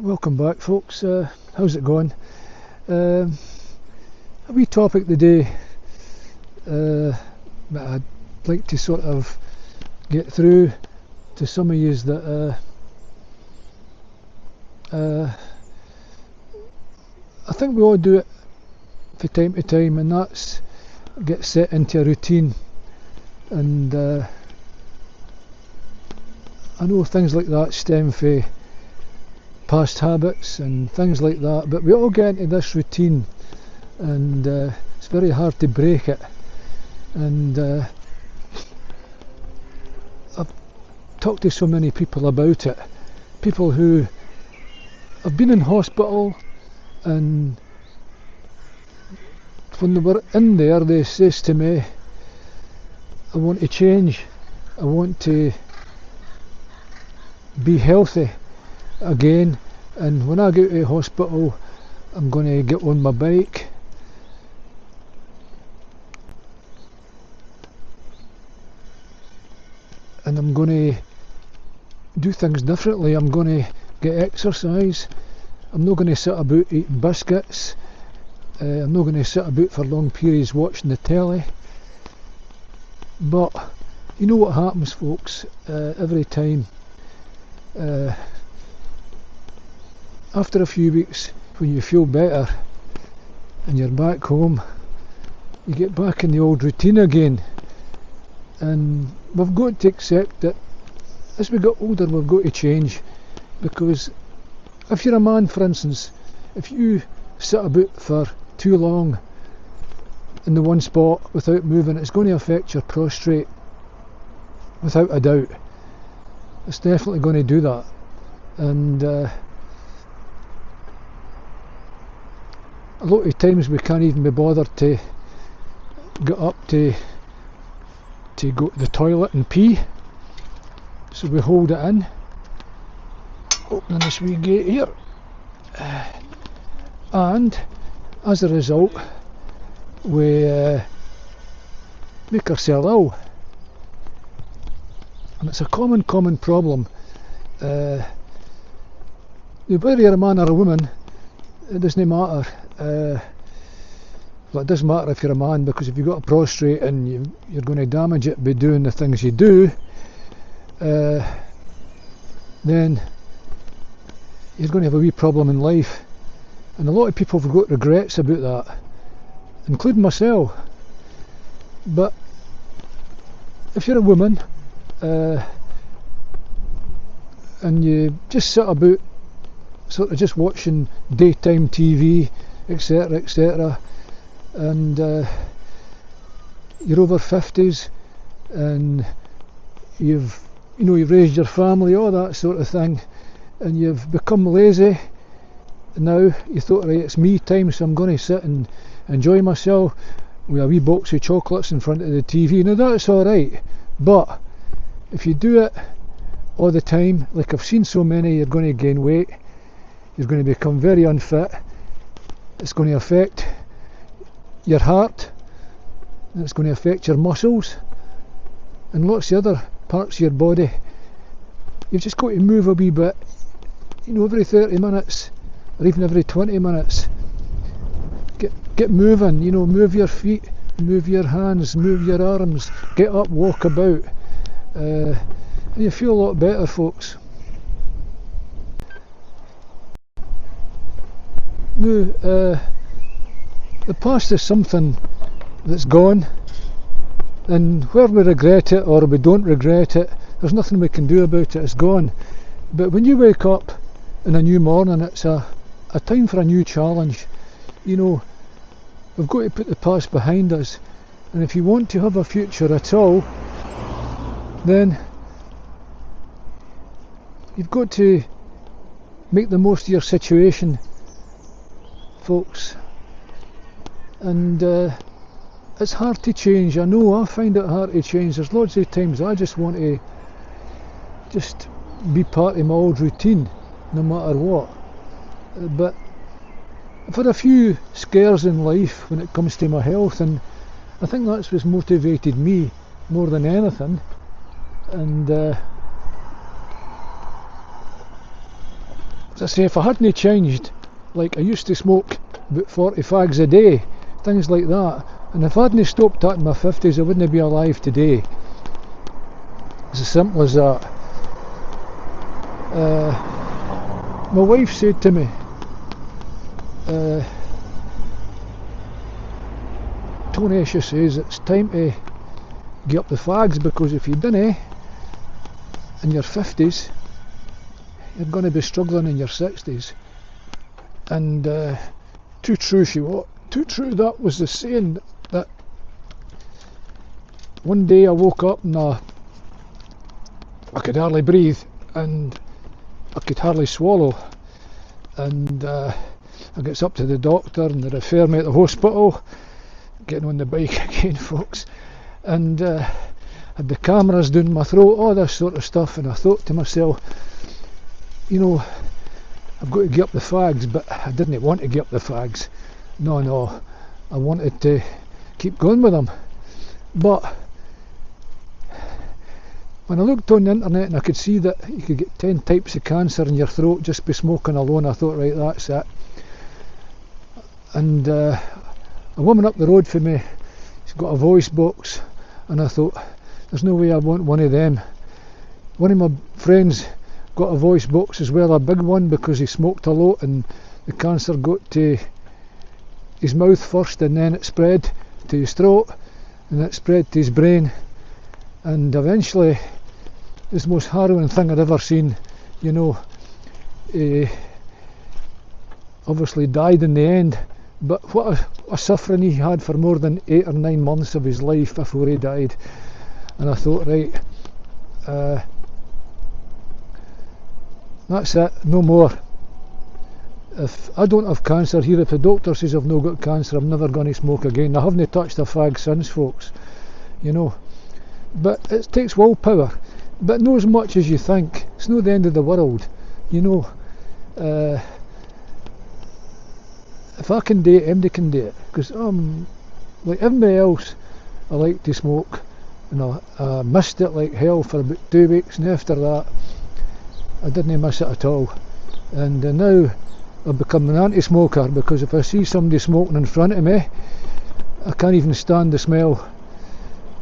Welcome back, folks. How's it going? A wee topic today that I'd like to sort of get through to some of yous that I think we all do it from time to time, and that's get set into a routine. And I know things like that stem from past habits and things like that, but we all get into this routine, and it's very hard to break it. And I've talked to so many people about it, people who have been in hospital, and when they were in there they says to me, I want to change, I want to be healthy again, and when I get out of hospital I'm going to get on my bike and I'm going to do things differently. I'm going to get exercise. I'm not going to sit about eating biscuits. I'm not going to sit about for long periods watching the telly. But you know what happens, folks, every time after a few weeks, when you feel better and you're back home, you get back in the old routine again. And we've got to accept that as we get older we've got to change, because if you're a man, for instance, if you sit about for too long in the one spot without moving, it's going to affect your prostrate, without a doubt. It's definitely going to do that. And a lot of times we can't even be bothered to get up to go to the toilet and pee, so we hold it in, opening this wee gate here, and as a result we make ourselves ill. And it's a common problem. Whether you're a man or a woman, it doesn't matter. Well, it does matter if you're a man, because if you've got a prostrate and you're going to damage it by doing the things you do, then you're going to have a wee problem in life. And a lot of people have got regrets about that, including myself. But if you're a woman and you just sit about sort of just watching daytime TV, etc., and you're over 50s and you've raised your family, all that sort of thing, and you've become lazy, and now you thought, right, it's me time, so I'm going to sit and enjoy myself with a wee box of chocolates in front of the TV. Now that's alright, but if you do it all the time, like I've seen so many, you're going to gain weight, you're going to become very unfit, it's going to affect your heart, and it's going to affect your muscles and lots of other parts of your body. You've just got to move a wee bit, every 30 minutes or even every 20 minutes. Get moving, move your feet, move your hands, move your arms, get up, walk about, and you feel a lot better, folks. Now, the past is something that's gone, and where we regret it or we don't regret it, there's nothing we can do about it. It's gone. But when you wake up in a new morning, it's a time for a new challenge. We've got to put the past behind us, and if you want to have a future at all, then you've got to make the most of your situation, folks. And it's hard to change. I know, I find it hard to change. There's lots of times I just want to just be part of my old routine, no matter what. But I've had a few scares in life when it comes to my health, and I think that's what's motivated me more than anything. And as I say, if I hadn't changed, like I used to smoke about 40 fags a day, things like that, and if I hadn't stopped that in my 50s, I wouldn't be alive today. It's as simple as that. My wife said to me, Tony, she says, it's time to get up the fags, because if you didn't in your 50s, you're going to be struggling in your 60s. And too true too true that was the saying. That one day I woke up and I could hardly breathe and I could hardly swallow, and I gets up to the doctor and they refer me to the hospital, getting on the bike again, folks, and had the cameras down my throat, all this sort of stuff, and I thought to myself, you know, I've got to get up the fags, but I didn't want to get up the fags. No, I wanted to keep going with them. But when I looked on the internet and I could see that you could get 10 types of cancer in your throat just by smoking alone, I thought, right, that's it. And a woman up the road from me, she's got a voice box, and I thought, there's no way I want one of them. One of my friends got a voice box as well, a big one, because he smoked a lot and the cancer got to his mouth first, and then it spread to his throat, and it spread to his brain, and eventually it's the most harrowing thing I'd ever seen. You know, he obviously died in the end, but what a suffering he had for more than 8 or 9 months of his life before he died. And I thought, right, that's it, no more. If I don't have cancer here, if the doctor says I've no got cancer, I'm never going to smoke again. I haven't touched a fag since, folks, you know. But it takes willpower, but not as much as you think. It's not the end of the world, you know. If I can do it, anybody can do it, because like everybody else, I like to smoke, and I missed it like hell for about 2 weeks, and after that I didn't miss it at all. And now I've become an anti-smoker, because if I see somebody smoking in front of me, I can't even stand the smell,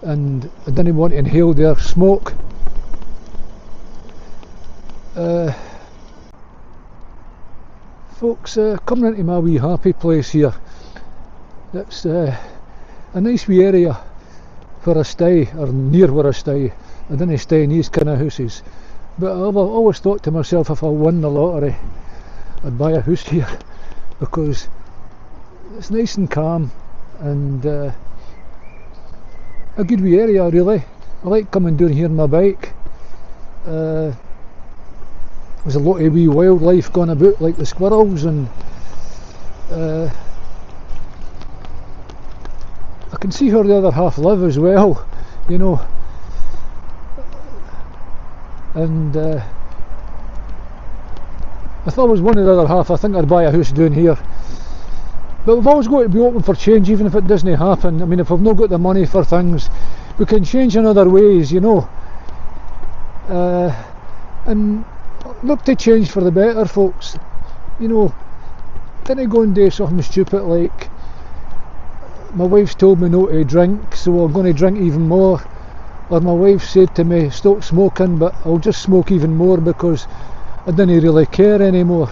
and I didn't want to inhale their smoke. Folks, coming into my wee happy place here, it's a nice wee area where I stay, or near where I stay. I didn't stay in these kind of houses, but I've always thought to myself, if I won the lottery, I'd buy a house here, because it's nice and calm, and a good wee area really. I like coming down here on my bike. There's a lot of wee wildlife going about, like the squirrels, and I can see where the other half live as well, you know. And if I was one of the other half, I think I'd buy a house down here. But we've always got to be open for change, even if it doesn't happen. I mean, if we've not got the money for things, we can change in other ways, you know. And look to change for the better, folks. You know, didn't go and do something stupid like, my wife's told me not to drink, so I'm going to drink even more. Or my wife said to me, stop smoking, but I'll just smoke even more because I didn't really care anymore.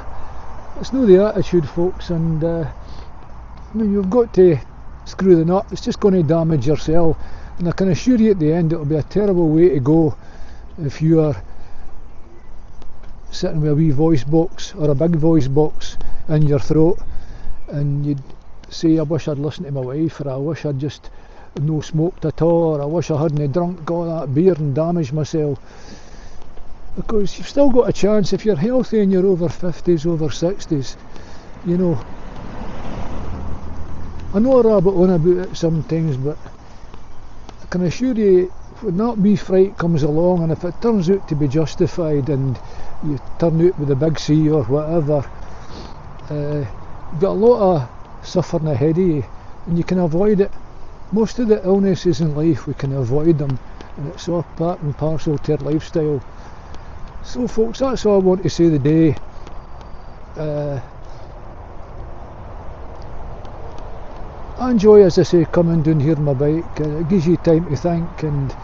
It's not the attitude, folks, and I mean, you've got to screw the nut. It's just going to damage yourself, and I can assure you at the end it'll be a terrible way to go if you are sitting with a wee voice box or a big voice box in your throat, and you'd say, I wish I'd listened to my wife, or I wish I'd just no smoked at all, or I wish I hadn't drunk all that beer and damaged myself. Because you've still got a chance if you're healthy and you're over 50s, over 60s, you know. I know I rabbit on about it sometimes, but I can assure you, when that wee fright comes along, and if it turns out to be justified and you turn out with a big C or whatever, you've got a lot of suffering ahead of you, and you can avoid it. Most of the illnesses in life, we can avoid them, and it's all part and parcel to our lifestyle. So folks, that's all I want to say today. I enjoy, as I say, coming down here on my bike. It gives you time to think, and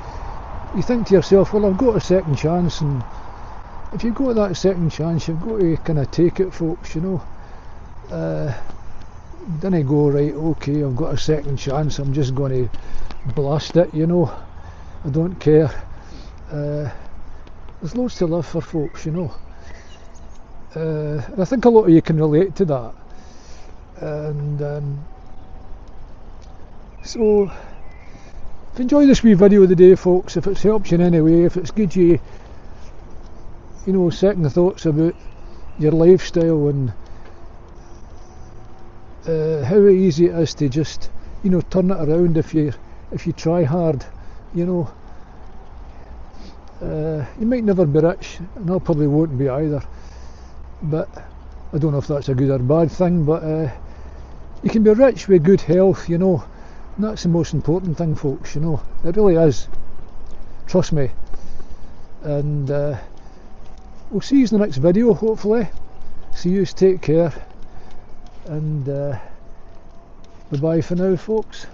you think to yourself, well, I've got a second chance, and if you've got that second chance, you've got to kind of take it, folks, you know. Then I go, right, okay, I've got a second chance, I'm just going to blast it, you know. I don't care. There's loads to live for, folks, you know. And I think a lot of you can relate to that. And so, if you enjoy this wee video of the day, folks, if it's helped you in any way, if it's gives you, you know, second thoughts about your lifestyle and how easy it is to just, you know, turn it around if you try hard, you know. You might never be rich, and I probably won't be either, but I don't know if that's a good or bad thing, but you can be rich with good health, you know. And that's the most important thing, folks, you know. It really is. Trust me. And we'll see you in the next video, hopefully. See you, take care. And bye-bye for now, folks.